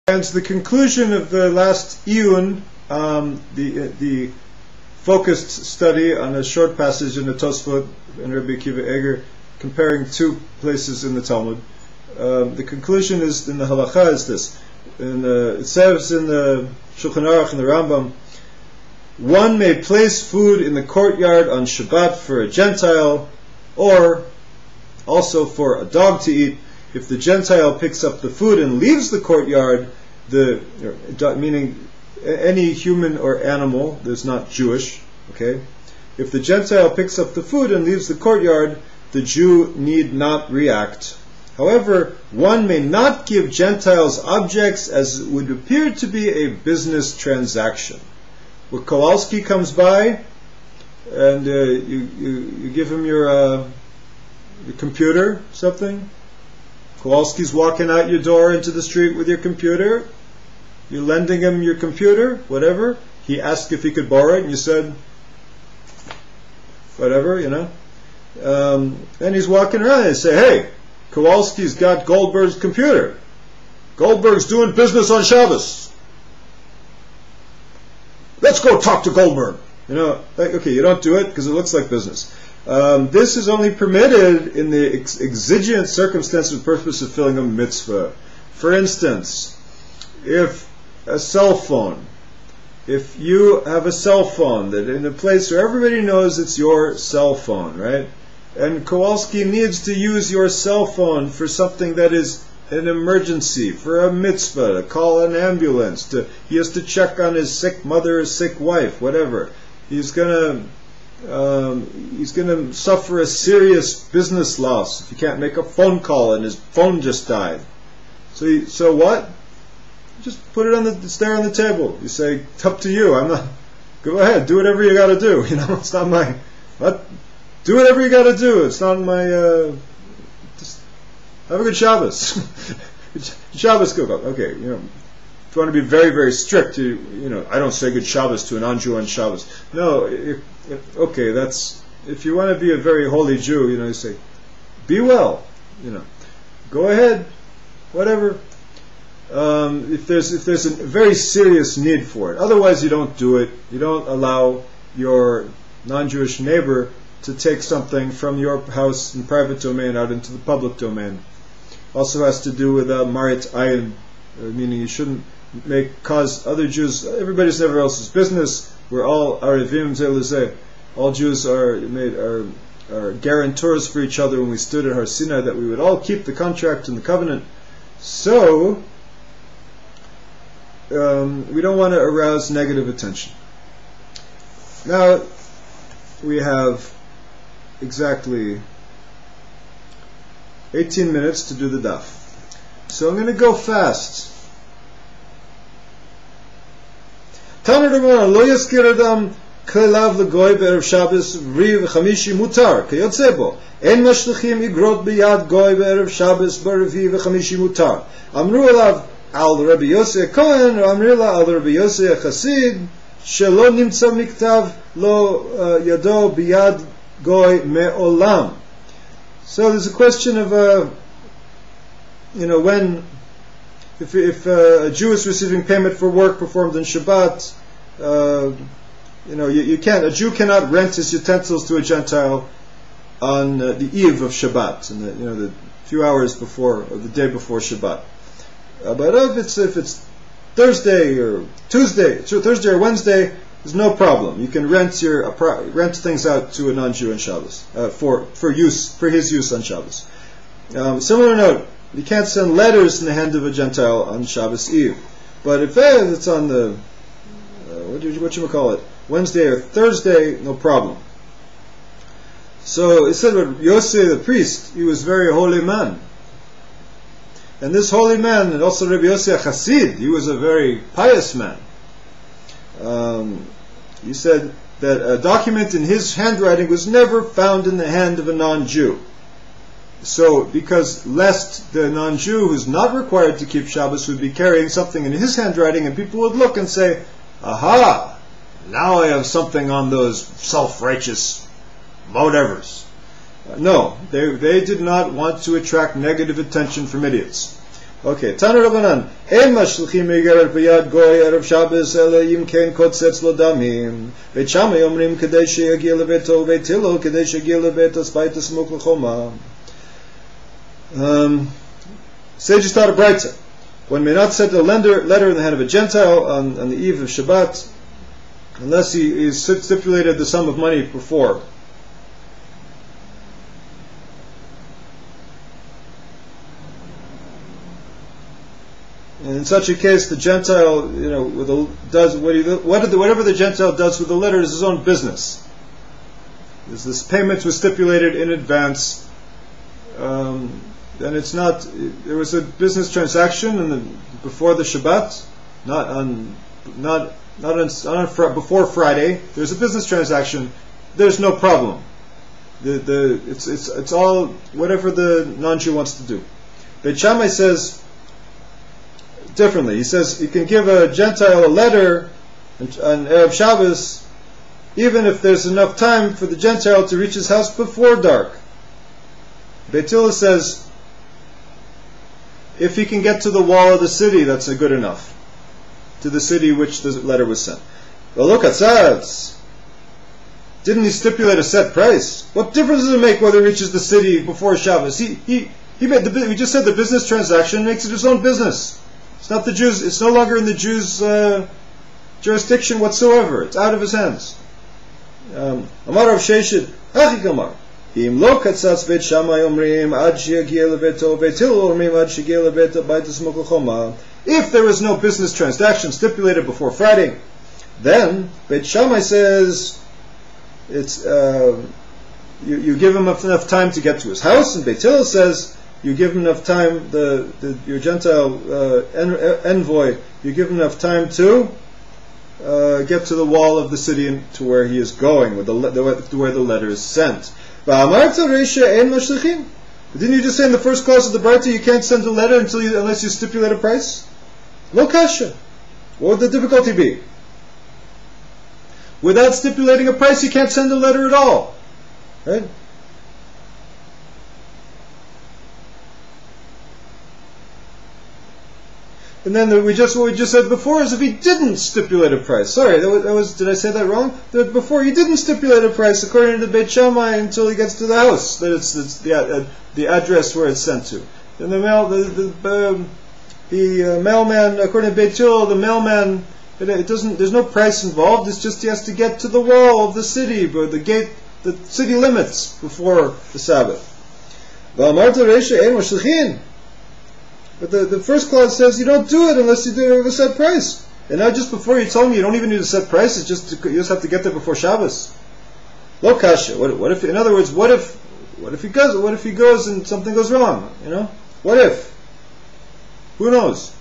And the conclusion of the last iyun, the focused study on a short passage in the Tosfot and Rabbi Akiva Eger, comparing two places in the Talmud. The conclusion is in the halacha is this. It says in the Shulchan Aruch and the Rambam, one may place food in the courtyard on Shabbat for a Gentile, or also for a dog to eat. If the Gentile picks up the food and leaves the courtyard, meaning any human or animal that's not Jewish, okay? If the Gentile picks up the food and leaves the courtyard, the Jew need not react. However, one may not give Gentiles objects as would appear to be a business transaction. Where Kowalski comes by, and you give him your computer, something. Kowalski's walking out your door into the street with your computer. You're lending him your computer, whatever. He asked if he could borrow it, and you said, whatever, you know. And he's walking around and you say, hey, Kowalski's got Goldberg's computer. Goldberg's doing business on Shabbos. Let's go talk to Goldberg. You know, like, okay, you don't do it because it looks like business. This is only permitted in the exigent circumstances and purpose of filling a mitzvah. For instance, if you have a cell phone that in a place where everybody knows it's your cell phone, right? And Kowalski needs to use your cell phone for something that is an emergency, for a mitzvah, to call an ambulance, he has to check on his sick mother or sick wife, whatever. He's gonna suffer a serious business loss if he can't make a phone call and his phone just died. So what? Just put it it's there on the table. You say, it's up to you. Go ahead, do whatever you got to do. You know, it's not my. Do whatever you got to do. It's not my. Just have a good Shabbos. Shabbos, go. Okay, you know. If you want to be very, very strict, I don't say good Shabbos to a non-Jew on Shabbos. No, okay, that's if you want to be a very holy Jew, you say, be well, go ahead, whatever. If there's a very serious need for it, otherwise you don't do it. You don't allow your non-Jewish neighbor to take something from your house in private domain out into the public domain. Also has to do with marit ayin, meaning you shouldn't cause other Jews. Everybody's never else's business. We're all arivim zeluzeh. All Jews are guarantors for each other when we stood at Har Sinai that we would all keep the contract and the covenant. So we don't want to arouse negative attention. Now we have exactly 18 minutes to do the daf. So I'm going to go fast. Tanur Gemara lo yaskir adam klelav legoy be'erev Shabbos ri v'chamishi mutar kayotze bo en mashlichim igrot biyad goy be'erev Shabbos b'revi v'chamishi mutar amru elav al Rabbi Yosef Kohen or amru elav al Rabbi Yosef Chasid shelo nimtza miktav lo yado biyad goy me'olam. So there's a question of when if a Jew is receiving payment for work performed on Shabbat, you can't. A Jew cannot rent his utensils to a Gentile on the eve of Shabbat, and the few hours before or the day before Shabbat. But if it's Thursday or Tuesday, Thursday or Wednesday, there's no problem. You can rent things out to a non-Jew on Shabbos for his use on Shabbos. Similar note. You can't send letters in the hand of a Gentile on Shabbos Eve. But if it's on the, Wednesday or Thursday, no problem. So it said with Yosef the priest, he was a very holy man. And this holy man, and also Rabbi Yosef Chasid, he was a very pious man. He said that a document in his handwriting was never found in the hand of a non-Jew. So, because lest the non-Jew who's not required to keep Shabbos would be carrying something in his handwriting, and people would look and say, aha, now I have something on those self-righteous whatevers. No, they did not want to attract negative attention from idiots. Okay, Tana Rabbanan, Ein mashlichim igeret b'yad goy erev Shabbos ela im ken kotzetz lo damim. Beit Shammai omrim kedei sheyagia lebeto Beit Hillel kedei sheyagia lebeto spait smuk l'choma. Sages taught a brayta. One may not set a letter in the hand of a Gentile on the eve of Shabbat unless he stipulated the sum of money before. And in such a case, the Gentile, whatever the Gentile does with the letter is his own business. This payment was stipulated in advance, and it's not. There was a business transaction before the Shabbat, before Friday. There's a business transaction. There's no problem. It's all whatever the non-Jew wants to do. Beit Shammai says differently. He says you can give a Gentile a letter on Erev Shabbos even if there's enough time for the Gentile to reach his house before dark. Beit Hillel says if he can get to the wall of the city, that's good enough. To the city which the letter was sent. Well, look at Tzadz. Didn't he stipulate a set price? What difference does it make whether he reaches the city before Shabbos? We just said the business transaction makes it his own business. It's not the Jews. It's no longer in the Jews' jurisdiction whatsoever. It's out of his hands. Amar Rav Sheshit, Hachi Kamar. Im lo katzatz Beit Shammai omrim ad sheyagia lebeto Beit Hillel omrim ad sheyagia lebeto baitus smuk l'choma. If there is no business transaction stipulated before Friday, then Beit Shammai says it's you give him enough time to get to his house, and Beit Hillel says you give him enough time. Your Gentile envoy, you give him enough time to get to the wall of the city and to where he is going, where the letter is sent. Didn't you just say in the first clause of the Brayta you can't send a letter unless you stipulate a price? Lo kasha. What would the difficulty be? Without stipulating a price, you can't send a letter at all. Right? And then what we just said before is if he didn't stipulate a price. Sorry, did I say that wrong? Before he didn't stipulate a price according to the Beit Shammai until he gets to the house. That it's the address where it's sent to. And the mailman, according to Beit Hillel, the mailman, there's no price involved. It's just he has to get to the wall of the city, but the gate, the city limits before the Sabbath. But the first clause says you don't do it unless you do have a set price. And now just before you told me you don't even need a set price, you just have to get there before Shabbos. Lo kasha. What if? In other words, what if he goes and something goes wrong? What if? Who knows?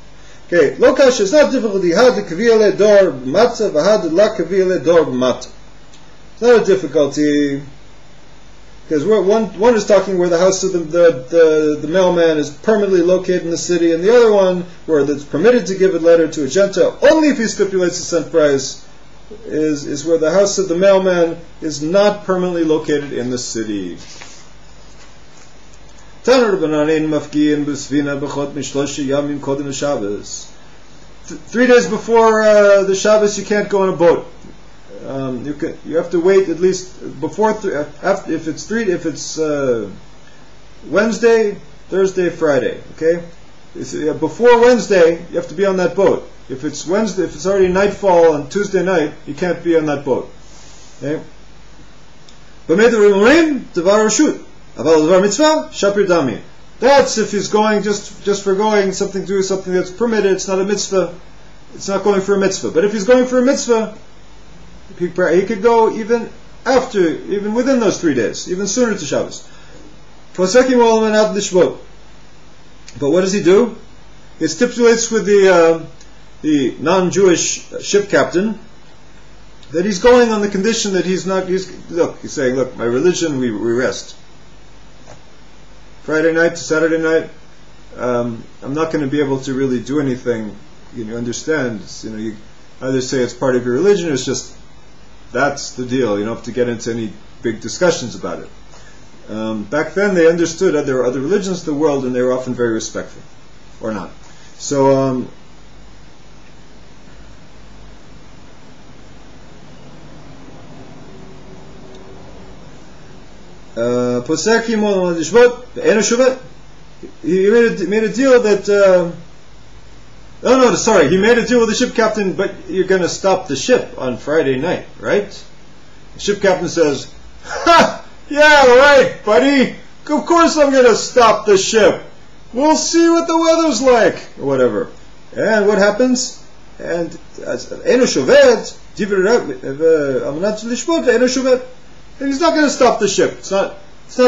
Okay, lo kasha. It's not difficult. Had the kaviyale dor matzah, v'had la kaviyale dor matzah. It's not a difficulty. Because one is talking where the house of the mailman is permanently located in the city, and the other one where it's permitted to give a letter to a Gentile only if he stipulates a cent price is where the house of the mailman is not permanently located in the city. 3 days before the Shabbos you can't go on a boat. You have to wait at least before if it's Wednesday, Thursday, Friday. Okay, before Wednesday you have to be on that boat. If it's Wednesday, if it's already nightfall on Tuesday night, you can't be on that boat. Okay. That's if he's going just for going something that's permitted. It's not a mitzvah. It's not going for a mitzvah. But if he's going for a mitzvah, he could go even within those 3 days, even sooner to Shabbos. But what does he do? He stipulates with the non-Jewish ship captain that he's going on the condition that he's saying, look, my religion, we rest. Friday night to Saturday night, I'm not going to be able to really do anything. You understand? You either say it's part of your religion, or it's just that's the deal. You don't have to get into any big discussions about it. Back then, they understood that there were other religions in the world, and they were often very respectful. or not. So he made a deal that he made a deal with the ship captain, but you're going to stop the ship on Friday night, right? The ship captain says, "Ha! Yeah, right, buddy. Of course I'm going to stop the ship. We'll see what the weather's like," or whatever. And what happens? And and he's not going to stop the ship. It's not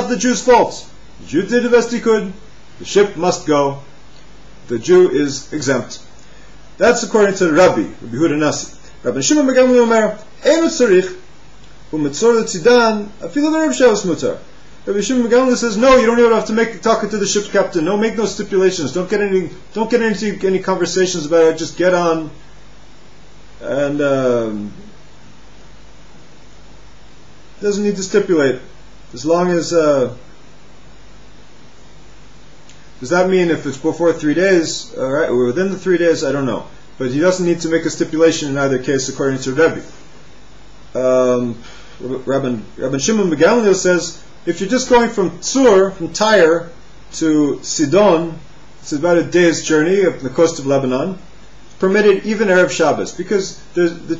the Jew's fault. The Jew did the best he could. The ship must go. The Jew is exempt. That's according to Rabbi Yehuda Nasi. Rabbi Shimon ben Gamliel Omer, "Eino tzarich u'metzor letzidan afilu v'reb Shabbos mutar." Rabbi Shimon ben Gamliel says, no, you don't even have to make talking to the ship's captain. No, make no stipulations. Don't get into any conversations about it. Just get on and doesn't need to stipulate as long as. Does that mean if it's before 3 days, or within the 3 days? I don't know. But he doesn't need to make a stipulation in either case, according to Rebbe. Rabbi Shimon ben Gamliel says, if you're just going from Tyre to Sidon, it's about a day's journey up the coast of Lebanon, it's permitted even Erev Shabbos, because the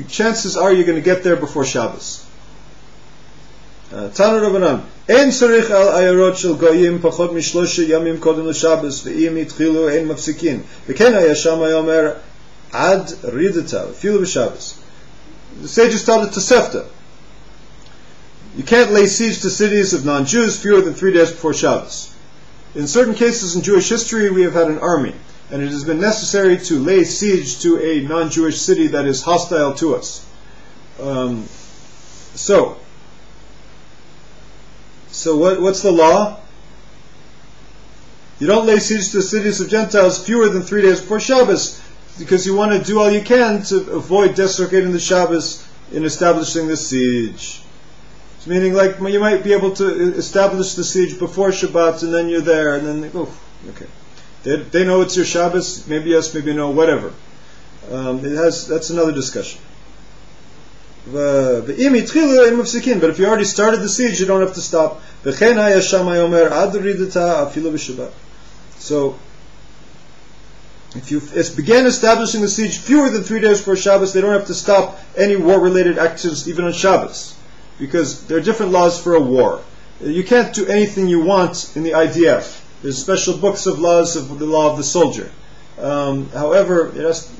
chances are you're going to get there before Shabbos. Tanu Rabbanan, Ein tzarich al ayarot shel goyim pachot mishlosha yamim kodem l'Shabbos ve'im yitchilu ein mafsikin v'ken haya Shammai omer ad ridata filu b'Shabbos. The sages taught it to Tosefta. You can't lay siege to cities of non-Jews fewer than 3 days before Shabbos. In certain cases in Jewish history, we have had an army, and it has been necessary to lay siege to a non-Jewish city that is hostile to us. So what's the law? You don't lay siege to cities of Gentiles fewer than 3 days before Shabbos, because you want to do all you can to avoid desecrating the Shabbos in establishing the siege. It's meaning like you might be able to establish the siege before Shabbat, and then you're there, and then okay. They know it's your Shabbos, maybe yes, maybe no, whatever. That's another discussion. But if you already started the siege, you don't have to stop. So, if you began establishing the siege fewer than 3 days before Shabbos, they don't have to stop any war-related actions even on Shabbos, because there are different laws for a war. You can't do anything you want in the IDF. There's special books of laws of the law of the soldier. However, there's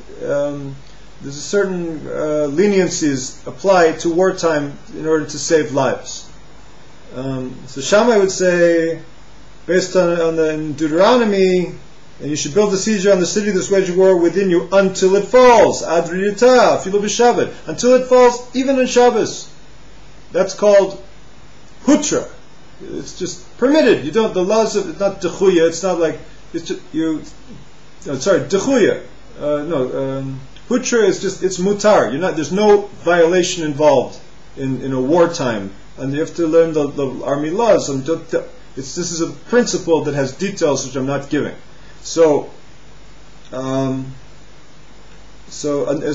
a certain leniencies apply to wartime in order to save lives. So Shammai would say, based on in Deuteronomy, and you should build a siege on the city that's waged war within you until it falls. Ad ridita, filu b'Shabbat. Until it falls, even on Shabbos. That's called hutra. It's just permitted. You don't. The laws of it's not dechuya. It's not like it's just, dechuya. Hutra is just it's mutar. There's no violation involved in a wartime, and you have to learn the army laws. This is a principle that has details which I'm not giving. So as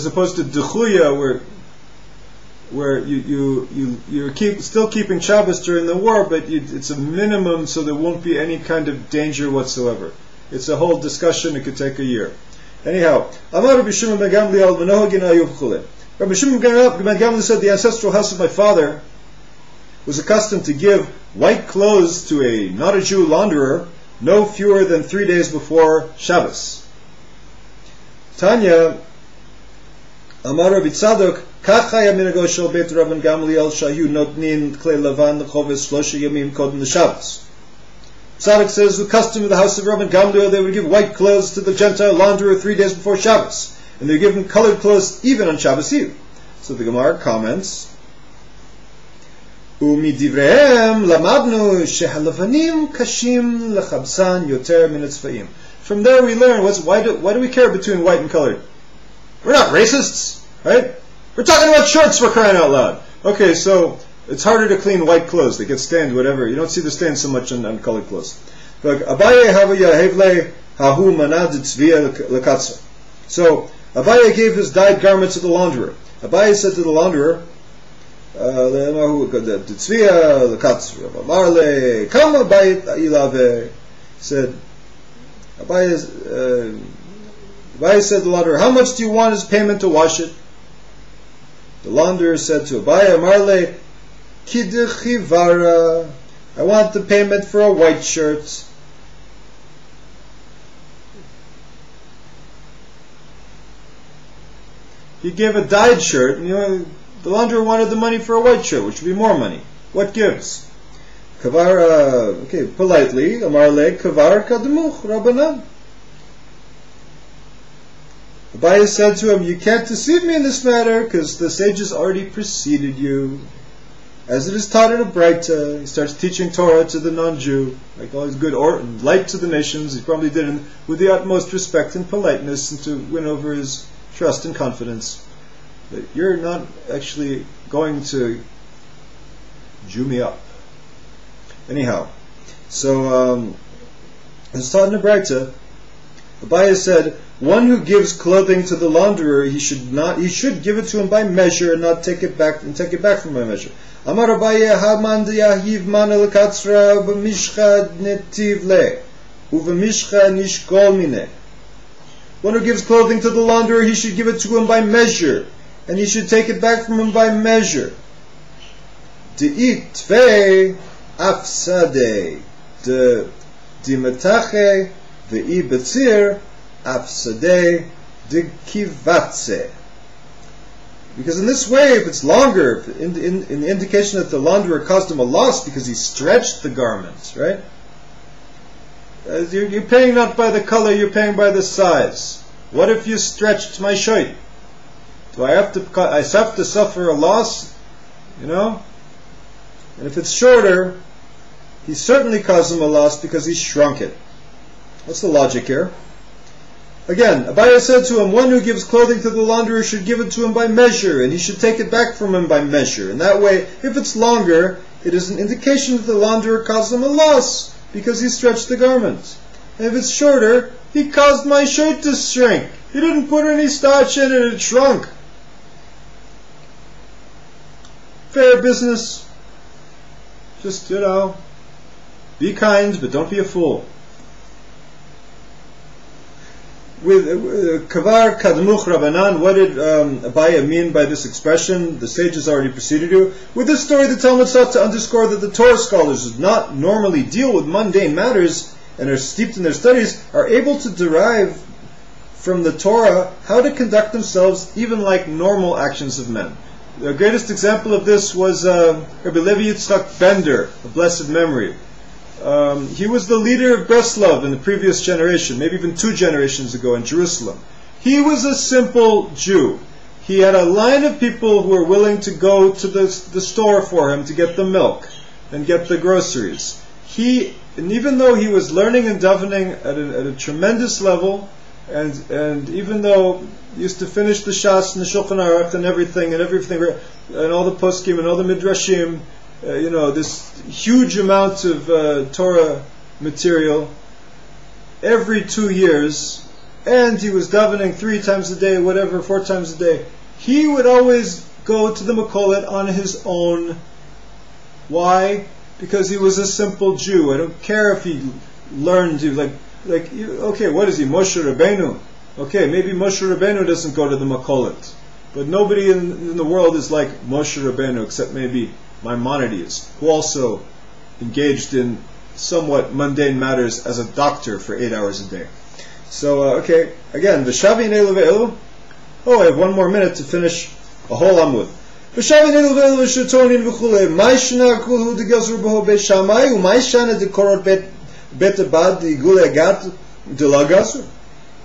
opposed to dechuya, where you're still keeping Shabbos during the war, but it's a minimum, so there won't be any kind of danger whatsoever. It's a whole discussion. It could take a year. Anyhow, Amar Rabbi Shimon ben Gamliel v'nohagin ayuv chule. Rabbi Shimon ben Gamliel said the ancestral house of my father was accustomed to give white clothes to not a Jew launderer no fewer than 3 days before Shabbos. Tanya, Amar Rabbi Tzadok, Kach haya minago shel Beit Rabban Gamliel shayu notnin klei levan lechoves shlosha yamim kodem l'Shabbos. Tzadok says the custom of the house of Rabban Gamliel, they would give white clothes to the Gentile launderer 3 days before Shabbos, and they give him colored clothes even on Shabbos Eve. So the Gemara comments, Umidivrehem lamadnu shehalavanim kashim lechabsan yoter min hatzvaim. From there we learn why do we care between white and colored? We're not racists, right? We're talking about shirts, for crying out loud. Okay, so it's harder to clean white clothes. They get stained, whatever. You don't see the stains so much on colored clothes. So Abaye gave his dyed garment to the launderer. Abaye said to the launderer, said, Abaye said to the launderer, how much do you want as payment to wash it? The launderer said to Abaye, Amarle, Kidechivara, I want the payment for a white shirt. He gave a dyed shirt, and the launderer wanted the money for a white shirt, which would be more money. What gives? Kavar, politely, Amarle, Kavar Kademuch Rabbanan. Abaye said to him, you can't deceive me in this matter, because the sages already preceded you. As it is taught in a Breita, he starts teaching Torah to the non-Jew, like all his good light to the nations. He probably did it with the utmost respect and politeness, and to win over his trust and confidence. That you're not actually going to Jew me up. Anyhow, so it's taught in a Breita. Abaye said, one who gives clothing to the launderer, he should give it to him by measure and not take it back from by measure. Amar Abaye haman yahiv man el katzra b'mishcha netiv le uv'mishcha nishkol mine. One who gives clothing to the launderer, he should give it to him by measure, and he should take it back from him by measure. De'it tvei afsadeh de dimetache ve'i betzir afsadeh de kivatze. Because in this way, if it's longer, in the indication that the launderer caused him a loss because he stretched the garment, right? You're paying not by the color, you're paying by the size. What if you stretched my shirt? Do I have to suffer a loss? And if it's shorter, he certainly caused him a loss because he shrunk it. What's the logic here? Again, Abaye said to him, one who gives clothing to the launderer should give it to him by measure, and he should take it back from him by measure. And that way, if it's longer, it is an indication that the launderer caused him a loss because he stretched the garment. And if it's shorter, he caused my shirt to shrink. He didn't put any starch in it, it shrunk. Fair business. Just, be kind, but don't be a fool. With Kavar Kadmuch Rabbanan, what did Abaye mean by this expression? The sages already preceded you. With this story, the Talmud sought to underscore that the Torah scholars who do not normally deal with mundane matters and are steeped in their studies are able to derive from the Torah how to conduct themselves even like normal actions of men. The greatest example of this was Rabbi Levi Yitzchak Bender, of blessed memory. He was the leader of Breslov in the previous generation, maybe even 2 generations ago in Jerusalem. He was a simple Jew. He had a line of people who were willing to go to the store for him to get the milk and get the groceries. And even though he was learning and davening at a tremendous level, and even though he used to finish the Shas and the Shulchan Aruch and everything, and all the poskim and all the midrashim, this huge amount of Torah material every 2 years, and he was davening 3 times a day, 4 times a day. He would always go to the Makolet on his own. Why? Because he was a simple Jew. I don't care if he learned to, okay, what is he, Moshe Rabbeinu? Okay, maybe Moshe Rabbeinu doesn't go to the Makolet, but nobody in the world is like Moshe Rabbeinu except maybe Maimonides, who also engaged in somewhat mundane matters as a doctor for 8 hours a day. So, again, V'shavi neilu ve'elu. I have 1 more minute to finish a whole Amud. V'shavi neilu ve'elu v'shatonin v'chulei. Ma'ishna kulhu degazru b'ho be shamai, u'ma'ishana dekorot bet abad d'igule agat d'lagazru.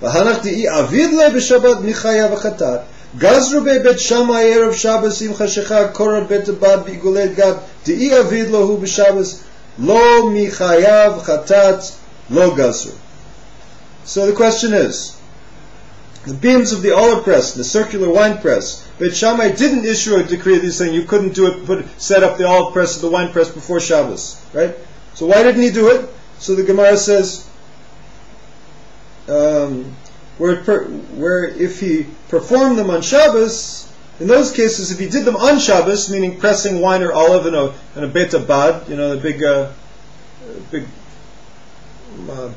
V'hanach di'i avid le b'shabat michaya v'chatat. Gazru bet Shammai erev Shabbos im chashecha korot bet abad b'igulet gad di'i avid lohu b'Shabbos lo michayav chatat lo gazru. So the question is, the beams of the olive press, the circular wine press, Bet Shammai didn't issue a decree saying you couldn't do it, set up the olive press or the wine press before Shabbos, right? So why didn't he do it? So the Gemara says, where if he performed them on Shabbos, in those cases, if he did them on Shabbos, meaning pressing wine or olive in a bet bad, the big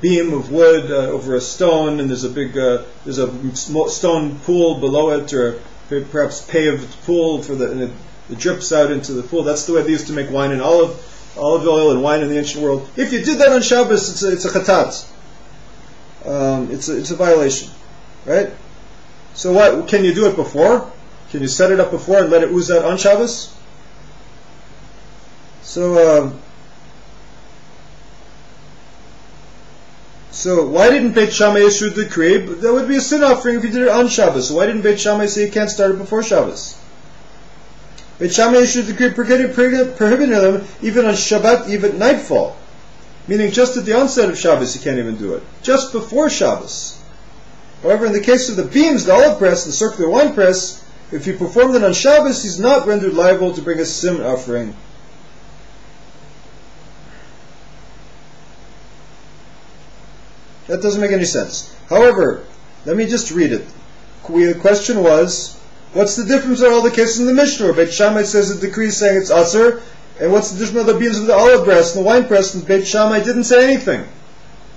beam of wood over a stone, and there's a stone pool below it, or perhaps paved pool and it drips out into the pool. That's the way they used to make wine and olive oil and wine in the ancient world. If you did that on Shabbos, it's a chatat. It's a violation, right? So what? Can you do it before? Can you set it up before and let it ooze out on Shabbos? So why didn't Beit Shammai issue the decree? That would be a sin offering if you did it on Shabbos. So why didn't Beit Shammai say you can't start it before Shabbos? Beit Shammai issued the decree prohibiting them even on Shabbat, even nightfall. Meaning just at the onset of Shabbos you can't even do it. Just before Shabbos. However, in the case of the beams, the olive press, the circular wine press, if he performed it on Shabbos, he's not rendered liable to bring a sin offering. That doesn't make any sense. However, let me just read it. The question was, what's the difference in all the cases in the Mishnah? Where Beit Shammai says the decree is saying it's asur, and what's the difference in the beams of the olive press and the wine press, and Beit Shammai didn't say anything?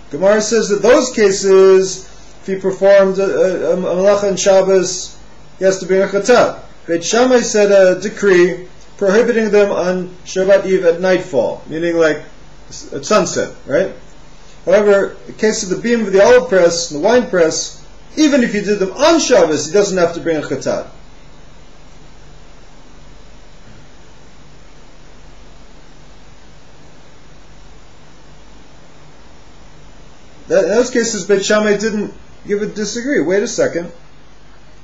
Gemara says that those cases, if he performed a malacha on Shabbos, he has to bring a chatat. Beit Shammai said a decree prohibiting them on Shabbat Eve at nightfall, meaning like at sunset, right? However, in the case of the beam of the olive press and the wine press, even if you did them on Shabbos, he doesn't have to bring a chatat. In those cases, Beit Shammai didn't disagree. Wait a second.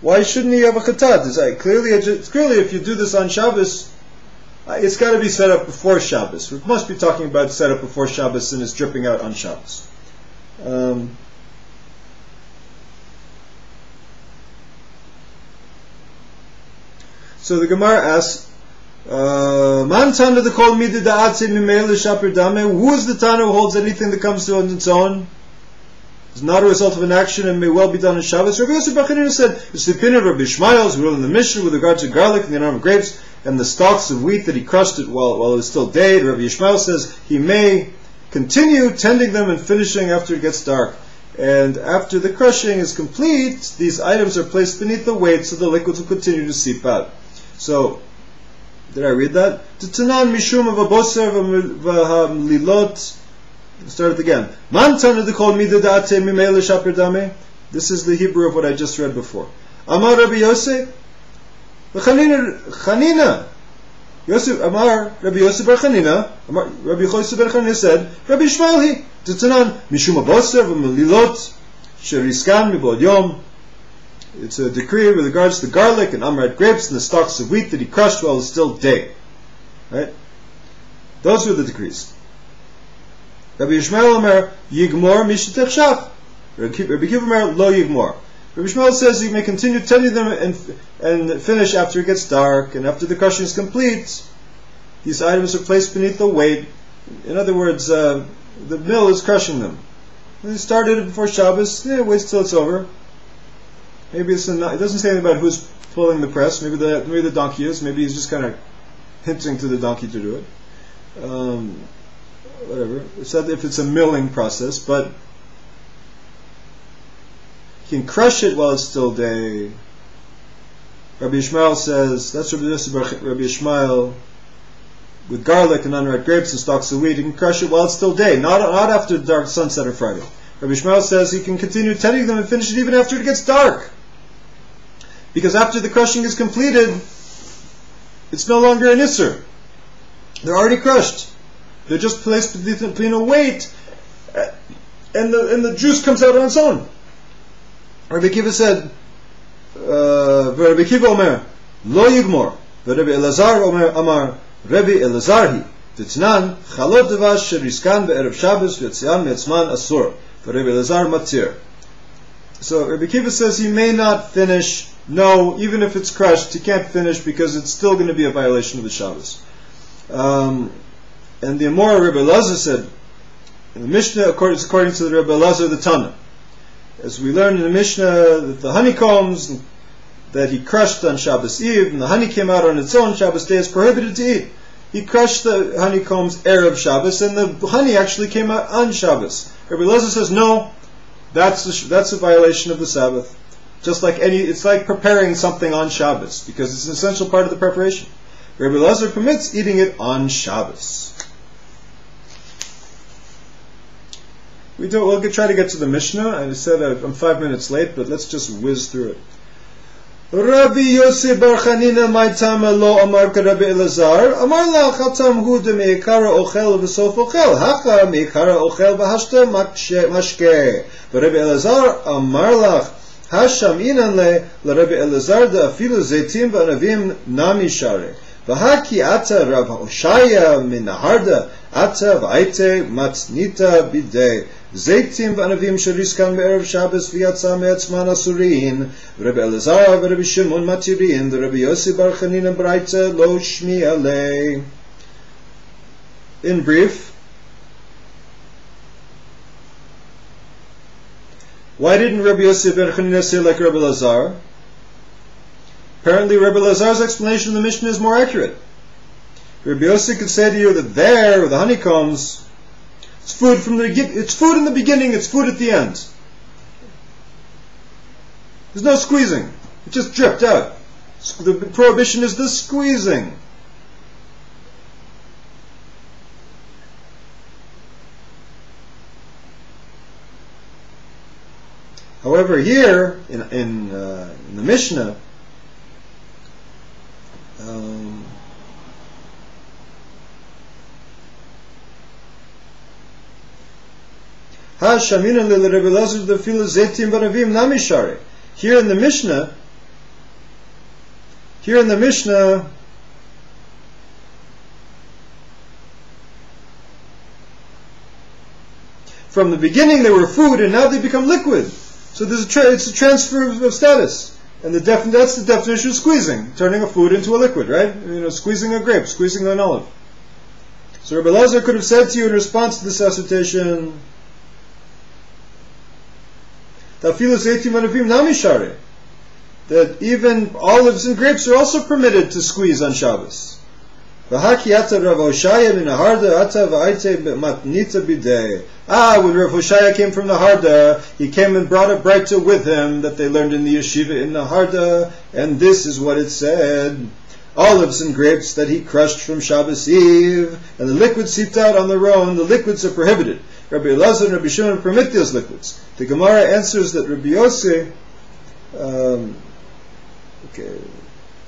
Why shouldn't he have a chatat? Clearly, if you do this on Shabbos, it's got to be set up before Shabbos. We must be talking about set up before Shabbos and it's dripping out on Shabbos. So the Gemara asks, Man Tana the Kol Mida Da'atze Mimele Shaper Dame. Who is the Tana who holds anything that comes to on its own? It's not a result of an action and may well be done on Shabbos. Rabbi Yosef Bar Chanina said, it's the opinion of Rabbi Ishmael's rule in the Mishnah with regard to garlic and the aroma of grapes and the stalks of wheat that he crushed it while it was still day. Rabbi Ishmael says he may continue tending them and finishing after it gets dark. And after the crushing is complete, these items are placed beneath the weight so the liquids will continue to seep out. So, did I read that? T'tanan mishum avaboser v'hamlilot. Start it again. Man tana dekol mida da'ate mimei l'shaper dame. This is the Hebrew of what I just read before. Amar Rabbi Yosef Chanina. Yosef Amar Rabbi Yosef Bar Chanina. Rabbi Yosef Bar Chanina said, Rabbi Ishmael he t'tanan mishum avaboser v'hamlilot sheriskan mibod yom. It's a decree with regards to the garlic and amaret grapes and the stalks of wheat that he crushed while it was still day. Right? Those were the decrees. Rabbi Yishmael Omer Yigmor Mishetech Shach. Rabbi Kiva Omer Lo Yigmor. Rabbi Yishmael says you may continue tending them and finish after it gets dark and after the crushing is complete. These items are placed beneath the weight. In other words, the mill is crushing them. When they started it before Shabbos, wait till it's over. Maybe it doesn't say anything about who's pulling the press. Maybe the donkey is. Maybe he's just kind of hinting to the donkey to do it. Whatever. It's not if it's a milling process, but you can crush it while it's still day. Rabbi Ishmael says that's Rabbi Ishmael with garlic and unripe grapes and stalks of wheat. You can crush it while it's still day, not after the dark sunset or Friday. Rabbi Ishmael says you can continue tending them and finish it even after it gets dark. Because after the crushing is completed, it's no longer an Isser. They're already crushed. They're just placed between a weight, and the juice comes out on its own. Rabbi Kiva said, Rabbi Kiva Omer, Lo Yigmor, Rabbi Elazar Omer Amar, Rabbi Elazar hi, Titnan, Chalot Devash Sheriskan Be'erev Shabbos V'yatzian Me'etzman Asur, Rabbi Elazar Matir. So Rabbi Kiva says he may not finish. No, even if it's crushed, he can't finish because it's still going to be a violation of the Shabbos. And the Amor Rabbi Elazar said, In the Mishnah, according to the Rebbe Elazar the Tana. As we learned in the Mishnah, that the honeycombs that he crushed on Shabbos Eve, and the honey came out on its own, Shabbos day is prohibited to eat. He crushed the honeycombs Erev Shabbos, and the honey actually came out on Shabbos. Rebbe Elazar says, no, that's a violation of the Sabbath. Just like it's like preparing something on Shabbos, because it's an essential part of the preparation. Rabbi Elazar permits eating it on Shabbos. We'll try to get to the Mishnah. I said I'm 5 minutes late, but let's just whiz through it. Rabbi Yosef bar Chanina ma'itama lo amar ka Rabbi Elazar amar la chatam hu de meikara ochel v'sof ochel hacha meikara ochel v'hashta mashke Rabbi Elazar amar lach hasham inan le Rabbi Elazar de afilu zeitim v'anavim nami share v'haki ata Rav Hoshaya min naharda ata v'aite matnita bidei Zeitim v'anavim sheriskan be'erev Shabbos v'yatza me'etzman asurin Rabbi Elazar v'Rabbi Shimon matirin Rabbi Yossi bar Chanina braita lo shmi alei. In brief, why didn't Rabbi Yossi bar Chanina say like Rabbi Elazar? Apparently Rabbi Elazar's explanation of the Mishnah is more accurate. Rabbi Yossi could say to you that there, with the honeycombs, it's food in the beginning, it's food at the end. There's no squeezing. It just dripped out. The prohibition is the squeezing. However, here in the Mishnah, here in the Mishnah, from the beginning they were food and now they become liquid. So it's a transfer of status. And that's the definition of squeezing, turning a food into a liquid, right? Squeezing a grape, squeezing an olive. So Rabbi Elazar could have said to you in response to this assertion, that even olives and grapes are also permitted to squeeze on Shabbos. When Rav Hoshaya came from Naharda, he came and brought a breita with him that they learned in the yeshiva in Naharda, and this is what it said. Olives and grapes that he crushed from Shabbos Eve, and the liquids seeped out on their own, the liquids are prohibited. Rabbi Elazar and Rabbi Shimon permit those liquids. The Gemara answers that Rabbi Yossi,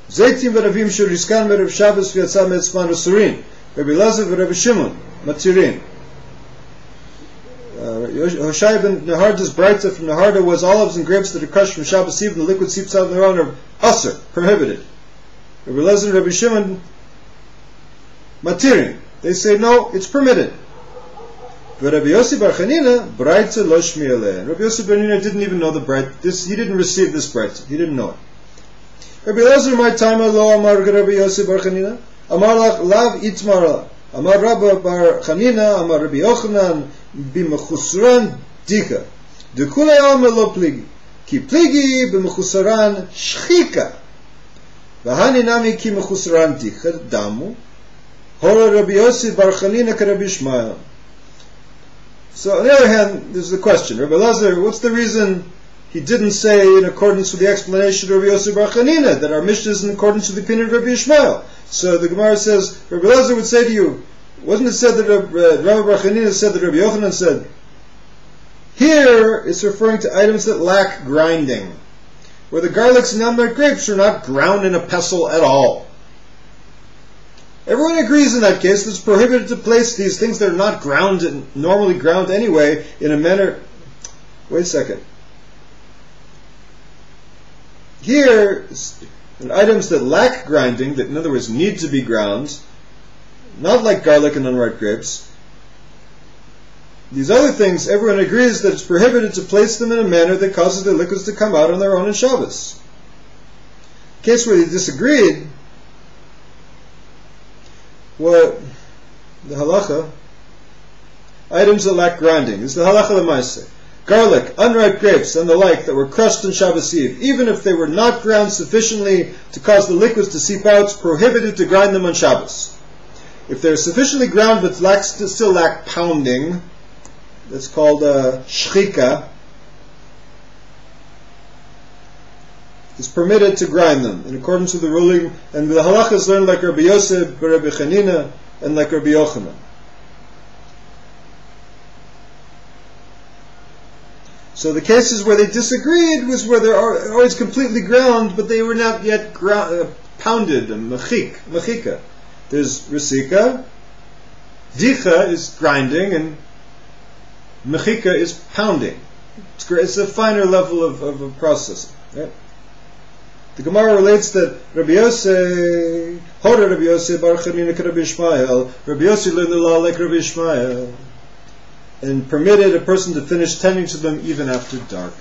Zeitim v'ravim sheriskan me'erev Shabbos v'yatza me'etzman asurin. Rabbi Elazar v'Rabbi Shimon matirin. Hoshaya ben Naharda's breita from Naharda was olives and grapes that are crushed from Shabbos Eve, and the liquid seeps out on their own are asur, prohibited. Rabbi Elazar and Rabbi Shimon matirin. They say no, it's permitted. But Rabbi Yossi bar Chanina breita lo shmi alei. Rabbi Yossi bar Chanina didn't even know the breita. He didn't receive this breita. He didn't know it. Rabbi Elazar my time lo amar Rabbi Yossi bar Chanina amar lach lav itmar amar Rabbi bar Chanina amar Rabbi Yochanan b'mechusran dika dekulei alma lo pligi ki pligi b'mechusran shchika v'hani nami ki mechusran dika damu hora Rabbi Yossi bar Chanina ka Rabbi Shmuel. So on the other hand, there's the question, Rabbi Elazar, what's the reason he didn't say in accordance with the explanation of Rabbi Yosef bar Chanina that our Mishnah is in accordance with the opinion of Rabbi Ishmael? So the Gemara says, Rabbi Elazar would say to you, wasn't it said that Rabbi bar Chanina said that Rabbi Yochanan said? Here it's referring to items that lack grinding, where the garlics and almond grapes are not ground in a pestle at all. Everyone agrees in that case that it's prohibited to place these things that are not ground and normally ground anyway in a manner. Wait a second. Here, in items that lack grinding, that in other words need to be ground, not like garlic and unripe grapes, these other things, everyone agrees that it's prohibited to place them in a manner that causes the liquids to come out on their own in Shabbos. In case where they disagreed, what the halacha items that lack grinding. This is the halacha l'maaseh. Garlic, unripe grapes, and the like that were crushed on Shabbos Eve, even if they were not ground sufficiently to cause the liquids to seep out, it's prohibited to grind them on Shabbos. If they're sufficiently ground but still lack pounding, that's called shchika, it's permitted to grind them in accordance with the ruling, and the halacha is learned like Rabbi Yosef, Rabbi Chanina, and like Rabbi Yochanan. So the cases where they disagreed was where they're always completely ground, but they were not yet pounded, and machika. There's risika, dicha is grinding, and machika is pounding. It's a finer level of processing. Right? The Gemara relates that Rabbi Yosef, Hora Rabbi Yosef, Bar Chanina Rabbi Ishmael, Rabbi Yosef learned the law like Rabbi Ishmael, and permitted a person to finish tending to them even after dark.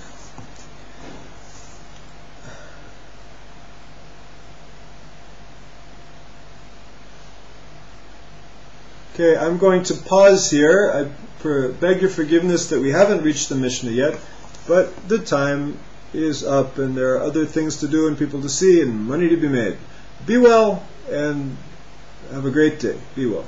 Okay, I'm going to pause here. I beg your forgiveness that we haven't reached the Mishnah yet, but the time is up and there are other things to do and people to see and money to be made. Be well and have a great day. Be well.